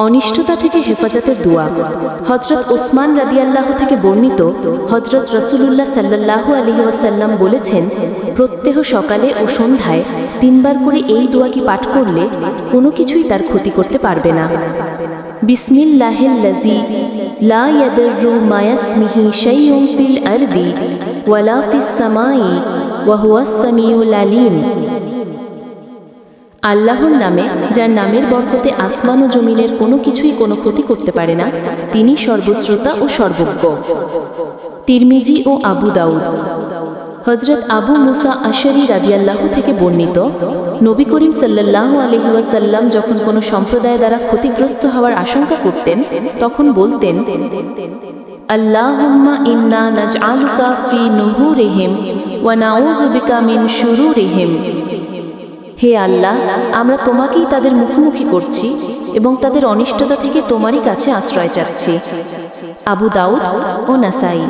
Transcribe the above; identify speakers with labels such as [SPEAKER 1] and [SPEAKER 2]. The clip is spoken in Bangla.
[SPEAKER 1] অনিষ্টতা থেকে হেফাজতের দোয়া। হযরত ওসমান রাদিয়াল্লাহু থেকে বর্ণিত, হযরত রাসূলুল্লাহ সাল্লাল্লাহু আলাইহি ওয়াসাল্লাম বলেছেন, প্রত্যহ সকালে ও সন্ধ্যায় 3 বার করে এই দোয়াটি পাঠ করলে কোনো কিছুই তার ক্ষতি করতে পারবে না। বিসমিল্লাহিল্লাযী লা ইয়াদুররু মা ইসমিহি শাইউন ফিল আরদি ওয়ালা ফিস সামাই ওয়া হুয়াস সামিউল আলীম। আল্লাহর নামে, যার নামের বরকতে আসমান ও জমিনের কোনো কিছুই কোনো ক্ষতি করতে পারে না, তিনি সর্বশ্রোতা ও সর্বজ্ঞ। তিরমিজি ও আবু দাউদ। হযরত আবু মুসা আশআরী রাদিয়াল্লাহু থেকে বর্ণিত, নবী করিম সাল্লাল্লাহু আলাইহি ওয়াসাল্লাম যখন কোনো সম্প্রদায় দ্বারা ক্ষতিগ্রস্ত হওয়ার আশঙ্কা করতেন, তখন বলতেন, আল্লাহুম্মা ইন্না নাজআলুকা ফি নুহুরিহিম ওয়া নাউযু বিকা মিন শুরুরিহিম। হে আল্লাহ, আমরা তোমাকেই তাদের মুখোমুখি করছি এবং তাদের অনিষ্টতা থেকে তোমারই কাছে আশ্রয় চাচ্ছি। আবু দাউদ ও নাসাই।